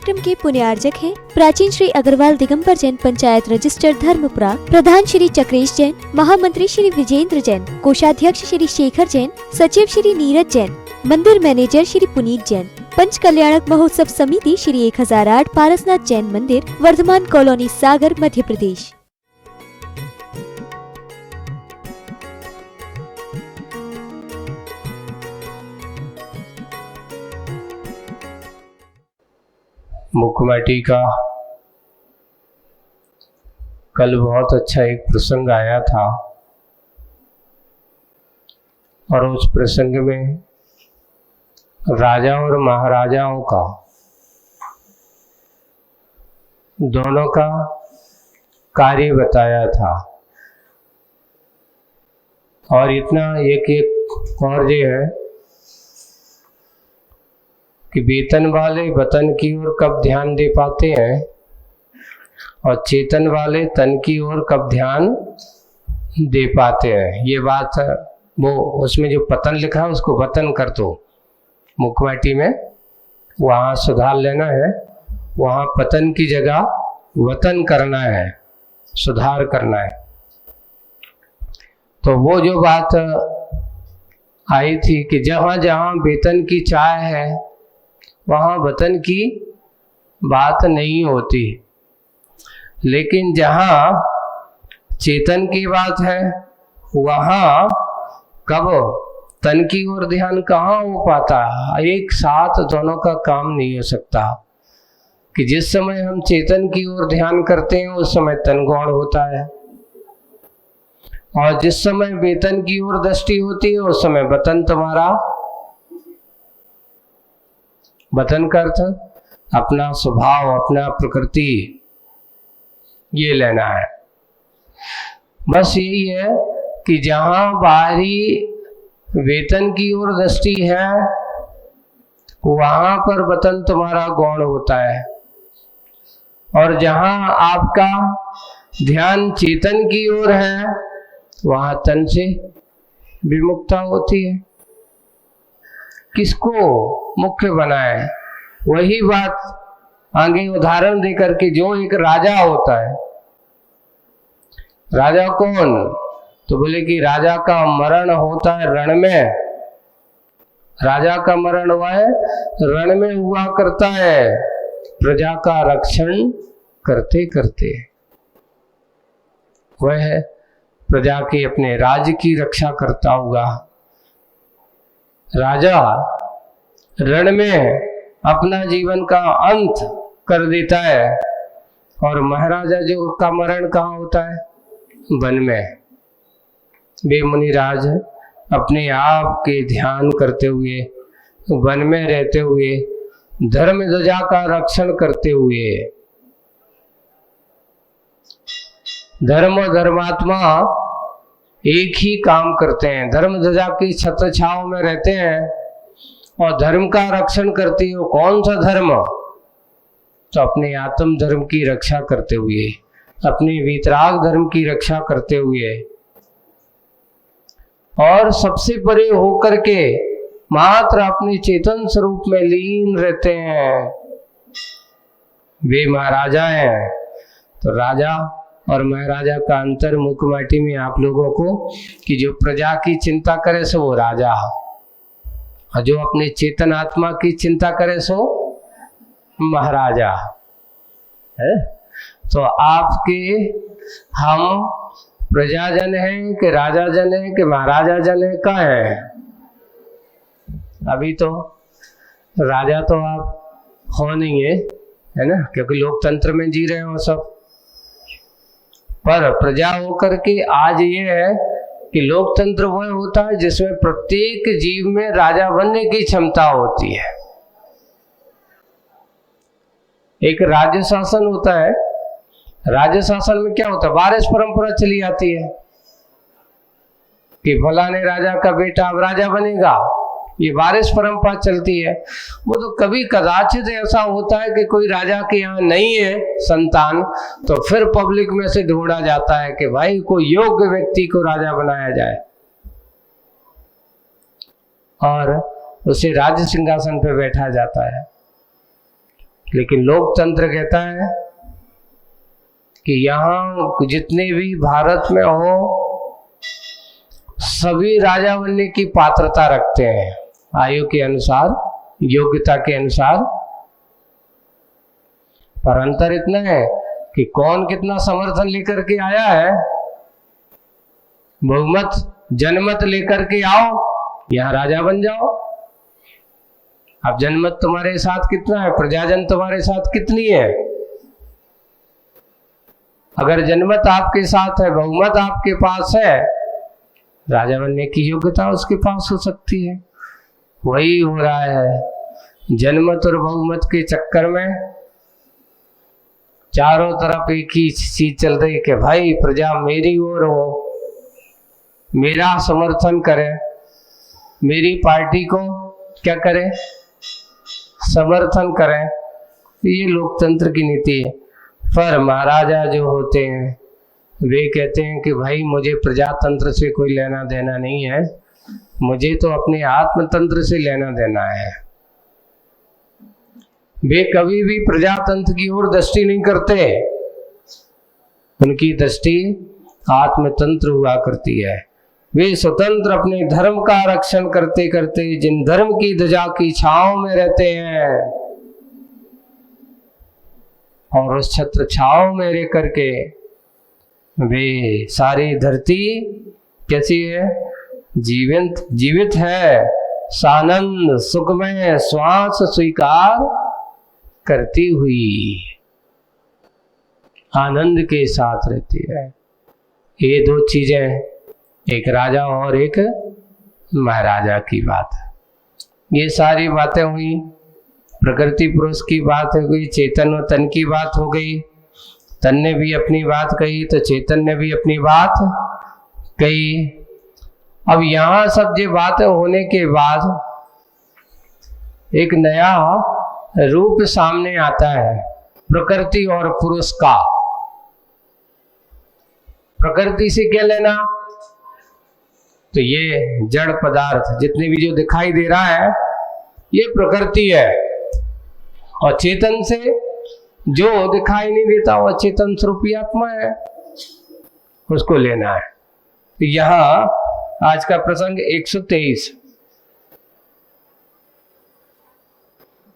कार्यक्रम के पुण्यार्जक हैं प्राचीन श्री अग्रवाल दिगंबर जैन पंचायत रजिस्टर धर्मपुरा, प्रधान श्री चक्रेश जैन, महामंत्री श्री विजेंद्र जैन, कोषाध्यक्ष श्री शेखर जैन, सचिव श्री नीरज जैन, मंदिर मैनेजर श्री पुनीत जैन, पंच कल्याणक महोत्सव समिति श्री 1008 पारसनाथ जैन मंदिर, वर्धमान कॉलोनी, सागर, मध्य प्रदेश। मुखमाटी का कल बहुत अच्छा एक प्रसंग आया था और उस प्रसंग में राजा और महाराजाओं का दोनों का कार्य बताया था। और इतना एक और ये है कि वेतन वाले वतन की ओर कब ध्यान दे पाते हैं और चेतन वाले तन की ओर कब ध्यान दे पाते हैं। ये बात वो उसमें जो पतन लिखा है उसको वतन कर दो, मुखमाटी में वहाँ सुधार लेना है, वहाँ पतन की जगह वतन करना है, सुधार करना है। तो वो जो बात आई थी कि जहाँ जहाँ वेतन की चाह है वहाँ वतन की बात नहीं होती, लेकिन जहाँ चेतन की बात है वहाँ कब तन की ओर ध्यान कहाँ हो पाता। एक साथ दोनों का काम नहीं हो सकता कि जिस समय हम चेतन की ओर ध्यान करते हैं उस समय तन गौण होता है और जिस समय वेतन की ओर दृष्टि होती है उस समय वतन तुम्हारा, वतन का अर्थ अपना स्वभाव, अपना प्रकृति, ये लेना है। बस यही है कि जहाँ बाहरी वेतन की ओर दृष्टि है वहाँ पर वतन तुम्हारा गौण होता है और जहाँ आपका ध्यान चेतन की ओर है वहाँ तन से विमुखता होती है। किसको मुख्य बनाए, वही बात आगे उदाहरण देकर के, जो एक राजा होता है, राजा कौन, तो बोले कि राजा का मरण होता है रण में। राजा का मरण हुआ है रण में हुआ करता है, प्रजा का रक्षण करते करते। वह है प्रजा के अपने राज्य की रक्षा करता हुआ। राजा रण में अपना जीवन का अंत कर देता है और महाराजा जो का मरण कहाँ होता है, वन में। वे मुनिराज अपने आप के ध्यान करते हुए, वन में रहते हुए, धर्म ध्वजा का रक्षण करते हुए, धर्म और धर्मात्मा एक ही काम करते हैं, धर्म ध्वजा की छत्र छाव में रहते हैं और धर्म का रक्षण करते हो। कौन सा धर्म, तो अपने आत्म धर्म की रक्षा करते हुए, अपने वीतराग धर्म की रक्षा करते हुए और सबसे परे होकर के मात्र अपने चेतन स्वरूप में लीन रहते हैं। वे महाराजा हैं। तो राजा और महाराजा का अंतर मुखमाटी में आप लोगों को कि जो प्रजा की चिंता करे सो वो राजा और जो अपने चेतन आत्मा की चिंता करे सो महाराजा है। तो आपके हम प्रजाजन हैं कि राजा जन है कि महाराजा जन है, का है? अभी तो राजा तो आप हो नहीं है ना, क्योंकि लोकतंत्र में जी रहे हो सब। पर प्रजा होकर के आज ये है कि लोकतंत्र वह होता है जिसमें प्रत्येक जीव में राजा बनने की क्षमता होती है। एक राज्य शासन होता है, राज्य शासन में क्या होता है, वारिस परंपरा चली आती है कि फलाने राजा का बेटा अब राजा बनेगा, ये वारिस परंपरा चलती है। वो तो कभी कदाचित ऐसा होता है कि कोई राजा के यहाँ नहीं है संतान, तो फिर पब्लिक में से ढूंढा जाता है कि भाई कोई योग्य व्यक्ति को राजा बनाया जाए और उसे राज्य सिंहासन पर बैठा जाता है। लेकिन लोकतंत्र कहता है कि यहाँ जितने भी भारत में हो सभी राजा बनने की पात्रता रखते हैं, आयु के अनुसार, योग्यता के अनुसार। पर अंतर इतना है कि कौन कितना समर्थन लेकर के आया है। बहुमत जनमत लेकर के आओ, यहाँ राजा बन जाओ। अब जनमत तुम्हारे साथ कितना है, प्रजाजन तुम्हारे साथ कितनी है। अगर जनमत आपके साथ है, बहुमत आपके पास है, राजा बनने की योग्यता उसके पास हो सकती है। वही हो रहा है, जनमत और बहुमत के चक्कर में चारों तरफ एक ही चीज चल रही है कि भाई प्रजा मेरी ओर हो, मेरा समर्थन करे, मेरी पार्टी को क्या करे, समर्थन करे। ये लोकतंत्र की नीति है। पर महाराजा जो होते हैं वे कहते हैं कि भाई मुझे प्रजातंत्र से कोई लेना देना नहीं है, मुझे तो अपने आत्मतंत्र से लेना देना है। वे कभी भी प्रजातंत्र की ओर दृष्टि नहीं करते, उनकी दृष्टि आत्मतंत्र हुआ करती है। वे स्वतंत्र अपने धर्म का रक्षण करते करते जिन धर्म की ध्वजा की छांव में रहते हैं और उस छत्र छांव में रह करके वे सारी धरती कैसी है, जीवित है, सानंद सुखमय श्वास स्वीकार करती हुई आनंद के साथ रहती है। ये दो चीजें, एक राजा और एक महाराजा की बात है। ये सारी बातें हुई, प्रकृति पुरुष की बात हो गई, चेतन और तन की बात हो गई। तन ने भी अपनी बात कही तो चेतन ने भी अपनी बात कही। अब यहाँ सब ये बातें होने के बाद एक नया रूप सामने आता है प्रकृति और पुरुष का। प्रकृति से क्या लेना, तो ये जड़ पदार्थ जितने भी जो दिखाई दे रहा है ये प्रकृति है, और चेतन से जो दिखाई नहीं देता वो चेतन स्वरूपी आत्मा है, उसको लेना है। तो यहाँ आज का प्रसंग 123।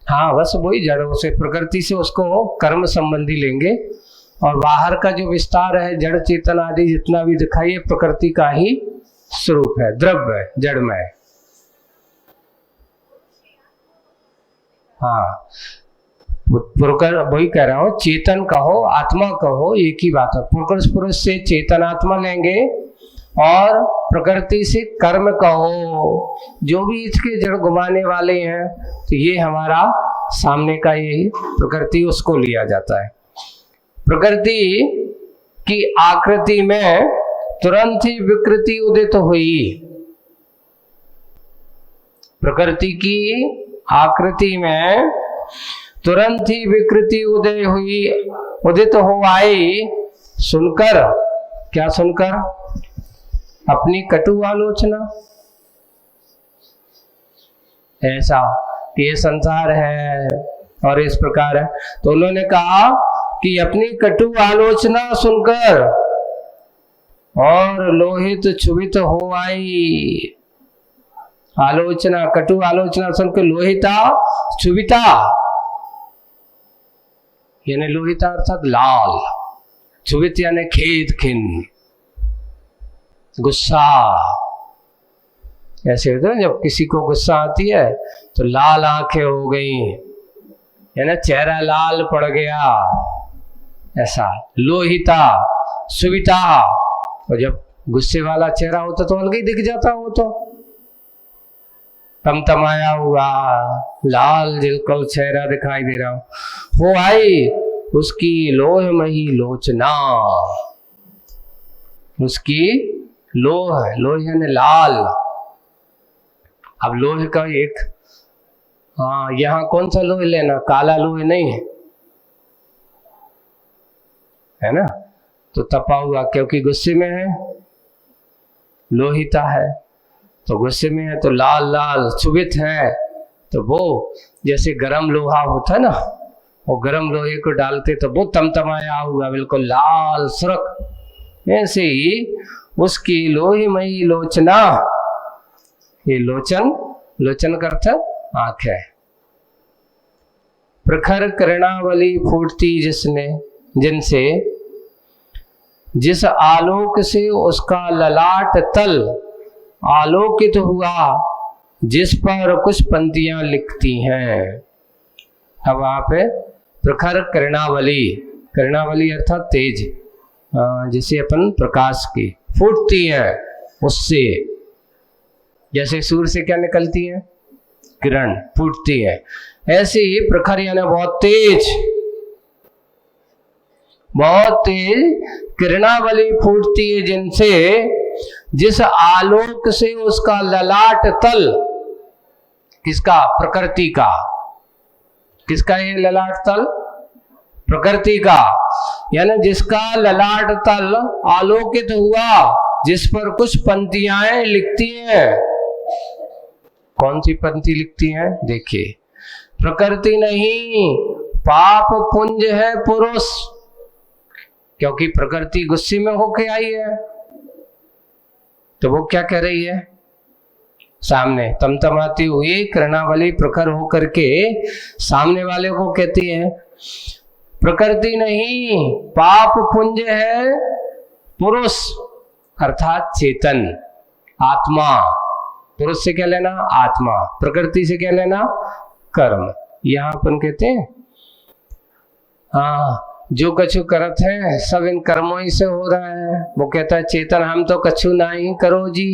हाँ बस वही जड़ों से, प्रकृति से उसको कर्म संबंधी लेंगे, और बाहर का जो विस्तार है जड़ चेतन आदि जितना भी दिखाई है प्रकृति का ही स्वरूप है, द्रव्य है, जड़मय। हाँ वही कह रहा हूं, चेतन कहो आत्मा कहो एक ही बात है। पुरुष से चेतन आत्मा लेंगे और प्रकृति से कर्म कहो, जो भी इसके जड़ घुमाने वाले हैं, तो ये हमारा सामने का यही प्रकृति, उसको लिया जाता है। प्रकृति की आकृति में तुरंत ही विकृति उदित हुई। प्रकृति की आकृति में तुरंत ही विकृति उदय हुई, उदित हो आई। सुनकर, क्या सुनकर, अपनी कटु आलोचना। ऐसा ये संसार है और इस प्रकार है, तो उन्होंने कहा कि अपनी कटु आलोचना सुनकर और लोहित क्षुभित हो आई। आलोचना, कटु आलोचना सुनकर लोहिता क्षुभिता, यानी लोहिता अर्थात लाल, क्षुभित यानी खेद खिन्न, गुस्सा। ऐसे होता है जब किसी को गुस्सा आती है तो लाल आंखें हो गई, यानी चेहरा लाल पड़ गया, ऐसा लोहिता सुविता। और जब गुस्से वाला चेहरा होता तो अलग ही दिख जाता, वो तो तमतमाया हुआ लाल जिलकल चेहरा दिखाई दे रहा हो आई। उसकी लोहमयी लोचना, उसकी लोह, लोह यानी लाल। अब लोहे का एक, हाँ यहाँ कौन सा लोहे लेना, काला लोहे नहीं है ना, तो तपा हुआ, क्योंकि गुस्से में है, लोहिता है तो गुस्से में है, तो लाल लाल क्षुभित है, तो वो जैसे गरम लोहा होता है ना, और गर्म लोहे को डालते तो वो तमतमाया हुआ बिल्कुल लाल सुर्ख। ऐसे ही उसकी लोहीमयी लोचना, ये लोचन, लोचन का अर्थ आंख है। प्रखर किरणावली फूटती जिसने, जिनसे, जिस आलोक से उसका ललाट तल आलोकित हुआ, जिस पर कुछ पंक्तियां लिखती हैं। अब वहां पे प्रखर किरणावली, किरणावली अर्थात तेज, जिसे अपन प्रकाश की फूटती है, उससे, जैसे सूर्य से क्या निकलती है, किरण फूटती है, ऐसे ही प्रखर यानी बहुत तेज, बहुत तेज किरणावली फूटती है जिनसे, जिस आलोक से उसका ललाट तल, किसका, प्रकृति का, किसका ये ललाट तल, प्रकृति का, यानी जिसका ललाट तल आलोकित हुआ, जिस पर कुछ पंक्तियां लिखती हैं। कौन सी पंक्ति लिखती हैं, देखिए, प्रकृति नहीं पाप पुंज है पुरुष, क्योंकि प्रकृति गुस्से में होके आई है, तो वो क्या कह रही है, सामने तमतमाती हुई किरणावली प्रखर होकर के सामने वाले को कहती है, प्रकृति नहीं पाप पुंज है पुरुष, अर्थात चेतन, आत्मा। पुरुष से क्या लेना, आत्मा, प्रकृति से क्या लेना, कर्म। यहाँ अपन कहते हैं जो कछु करत है सब इन कर्मों ही से हो रहा है। वो कहता है चेतन हम तो कछु ना ही करो जी,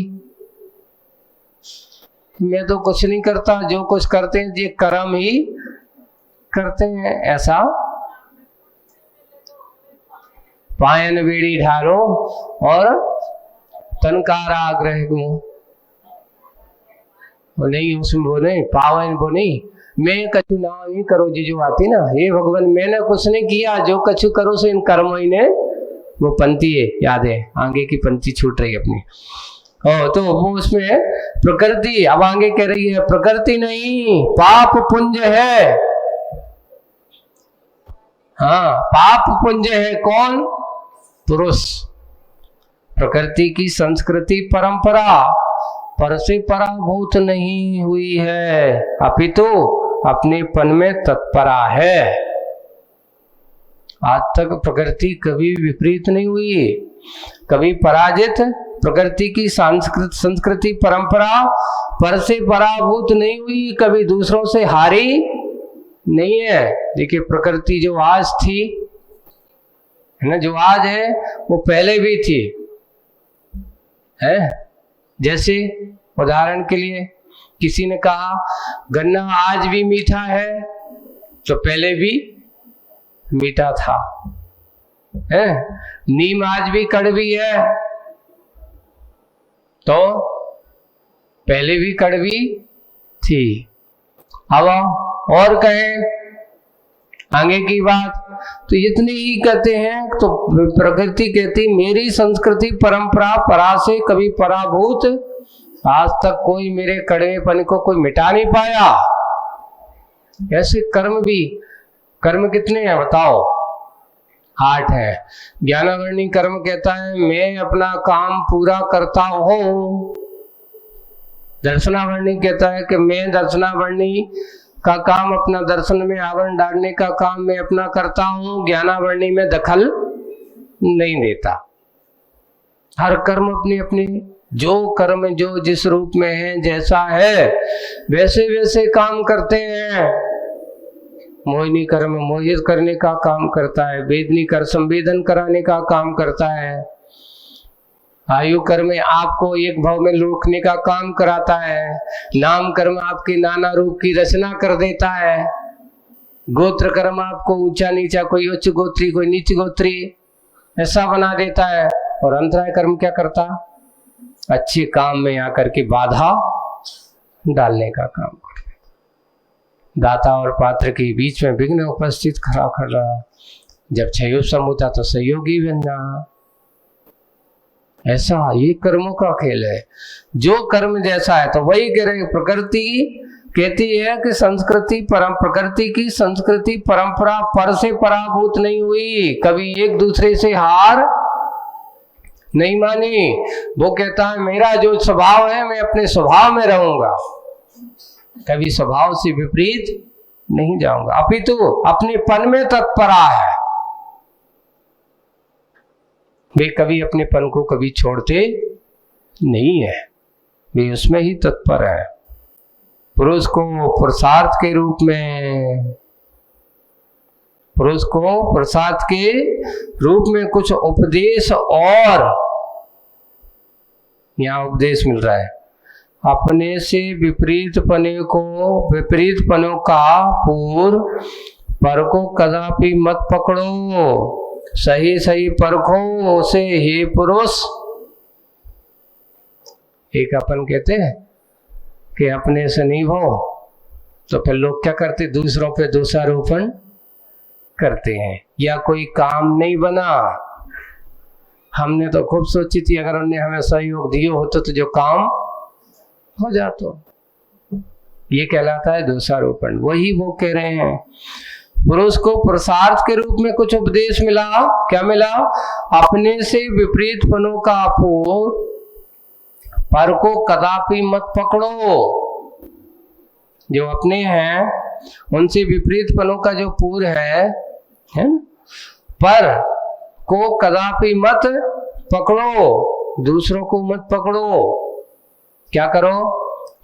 मैं तो कुछ नहीं करता, जो कुछ करते हैं ये कर्म ही करते हैं। ऐसा पायन बेड़ी ढारो और तनकार आग्रह को नहीं, उसमें वो नहीं, पावन वो नहीं, मैं कछु ना ही करो जी जो आती ना, हे भगवान मैंने कुछ नहीं किया, जो कछु करो से इन कर्मों ही ने, वो पंक्ति है, याद है, आगे की पंक्ति छूट रही अपनी। तो वो उसमें प्रकृति, अब आगे कह रही है प्रकृति नहीं पाप पुंज है। हाँ, पाप पुंज है कौन, पुरुष। प्रकृति की संस्कृति परंपरा पर से पराभूत नहीं हुई है, अपितु अपनेपन में तत्परा है। आज तक प्रकृति कभी विपरीत नहीं हुई, कभी पराजित, प्रकृति की संस्कृति परंपरा पर से पराभूत नहीं हुई, कभी दूसरों से हारी नहीं है। देखिए प्रकृति जो आज थी है ना, जो आज है वो पहले भी थी है। जैसे उदाहरण के लिए किसी ने कहा गन्ना आज भी मीठा है, तो पहले भी मीठा था है। नीम आज भी कड़वी है, तो पहले भी कड़वी थी। अब और कहें आगे की बात, तो इतनी ही कहते हैं। तो प्रकृति कहती मेरी संस्कृति परंपरा परा से कभी पराभूत, आज तक कोई मेरे कड़वेपन को कोई मिटा नहीं पाया। ऐसे कर्म भी, कर्म कितने हैं बताओ, 8 है। ज्ञानावर्णी कर्म कहता है मैं अपना काम पूरा करता हूं। दर्शनावर्णी कहता है कि मैं दर्शनावर्णी का काम, अपना दर्शन में आवरण डालने का काम मैं अपना करता हूं, ज्ञानावर्णी में दखल नहीं देता। हर कर्म अपनी अपनी, जो कर्म जो जिस रूप में है, जैसा है वैसे वैसे काम करते हैं। मोहिनी कर्म मोहित करने का काम करता है, वेदनी कर्म संवेदन कराने का काम करता है, आयु कर्म आपको एक भाव में लुढ़कने का काम कराता है, नाम कर्म आपके नाना रूप की रचना कर देता है, गोत्र कर्म आपको ऊंचा नीचा, कोई उच्च गोत्री कोई नीच गोत्री ऐसा बना देता है, और अंतराय कर्म क्या करता, अच्छे काम में आकर के बाधा डालने का काम करता। दाता और पात्र के बीच में विघ्न उपस्थित खड़ा कर रहा, जब सहयोग समूता तो सहयोगी बन रहा। ऐसा ये कर्मों का खेल है। जो कर्म जैसा है, तो वही कह रहे प्रकृति कहती है कि संस्कृति प्रकृति की संस्कृति परंपरा पर से पराभूत नहीं हुई, कभी एक दूसरे से हार नहीं मानी। वो कहता है मेरा जो स्वभाव है मैं अपने स्वभाव में रहूंगा, कभी स्वभाव से विपरीत नहीं जाऊंगा, अपितु अपने पन में तत्परा है। वे कभी अपने पन को कभी छोड़ते नहीं है, वे उसमें ही तत्पर है। पुरुष को पुरुषार्थ के रूप में, पुरुष को पुरुषार्थ के रूप में कुछ उपदेश, और यहाँ उपदेश मिल रहा है, अपने से विपरीत पनों का पूर्व पर को कदापि मत पकड़ो, सही सही परखो उसे हे पुरुष। एक अपन कहते हैं कि अपने से नहीं हो, तो फिर लोग क्या करते, दूसरों पे दोषारोपण करते हैं, या कोई काम नहीं बना, हमने तो खूब सोची थी अगर उन्होंने हमें सहयोग दिया होता तो जो काम हो जाता, ये कहलाता है दोषारोपण। वही वो कह रहे हैं, पुरुष को पुरुषार्थ के रूप में कुछ उपदेश मिला। क्या मिला? अपने से विपरीत पनों का पूर्व पर को कदापि मत पकड़ो। जो अपने हैं उनसे विपरीत पनों का जो पूर्व है ना, पर को कदापि मत पकड़ो, दूसरों को मत पकड़ो। क्या करो?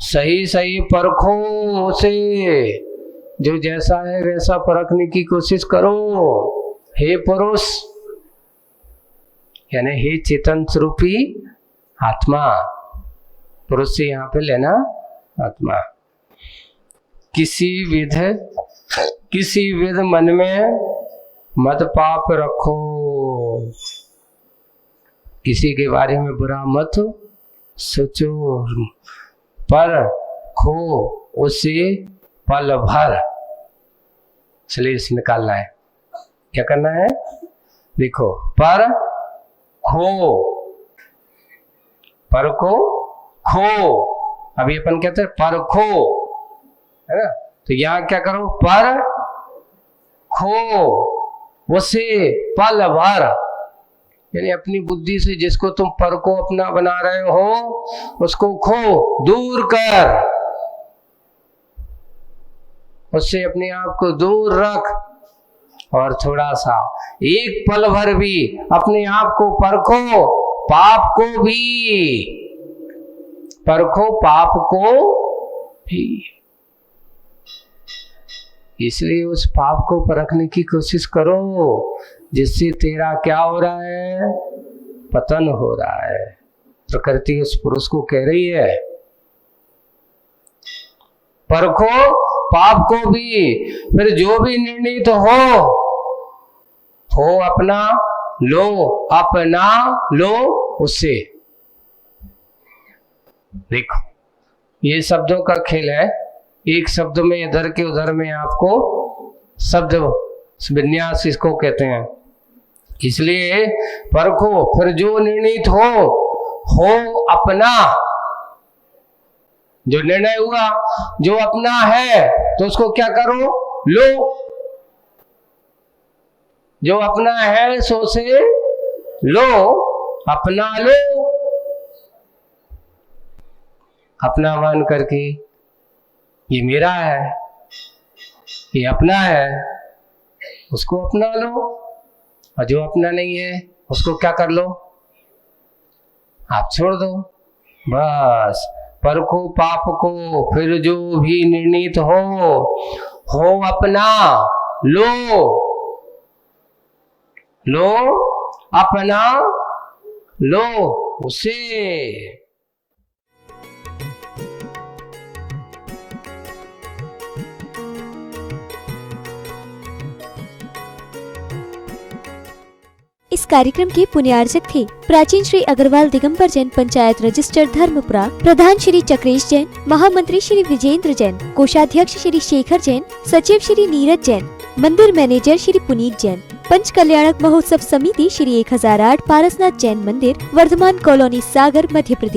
सही सही परखो उसे, जो जैसा है वैसा परखने की कोशिश करो। हे पुरुष, यानी हे चेतन स्वरूपी आत्मा, पुरुष से यहाँ पे लेना आत्मा। किसी विध मन में मत पाप रखो, किसी के बारे में बुरा मत सोचो, पर खो उसे पल भर। श्लेष निकालना है, क्या करना है? देखो, पर को खो, अभी अपन कहते हैं पर खो, है ना, तो यहाँ क्या करो? पर खो उसे पल भर, यानी अपनी बुद्धि से जिसको तुम पर को अपना बना रहे हो उसको खो, दूर कर, उससे अपने आप को दूर रख, और थोड़ा सा एक पल भर भी अपने आप को परखो, पाप को भी परखो, पाप को भी। इसलिए उस पाप को परखने की कोशिश करो जिससे तेरा क्या हो रहा है? पतन हो रहा है। प्रकृति उस पुरुष को कह रही है परखो पाप को भी, फिर जो भी निर्णित हो अपना लो उससे। देखो, ये शब्दों का खेल है, एक शब्द में इधर के उधर में आपको शब्द विन्यास इसको कहते हैं। इसलिए परखो, फिर जो निर्णित हो अपना, जो निर्णय हुआ जो अपना है तो उसको क्या करो? लो, जो अपना है सो से लो, अपना लो, अपना मान करके ये मेरा है, ये अपना है, उसको अपना लो, और जो अपना नहीं है उसको क्या कर लो? आप छोड़ दो, बस। परखो पाप को, फिर जो भी निर्णित हो अपना लो अपना लो उसे। इस कार्यक्रम के पुण्यार्जक थे प्राचीन श्री अग्रवाल दिगंबर जैन पंचायत रजिस्टर धर्मपुरा, प्रधान श्री चक्रेश जैन, महामंत्री श्री विजेंद्र जैन, कोषाध्यक्ष श्री शेखर जैन, सचिव श्री नीरज जैन, मंदिर मैनेजर श्री पुनीत जैन, पंच कल्याणक महोत्सव समिति श्री 1008 पारसनाथ जैन मंदिर, वर्धमान कॉलोनी, सागर, मध्य प्रदेश।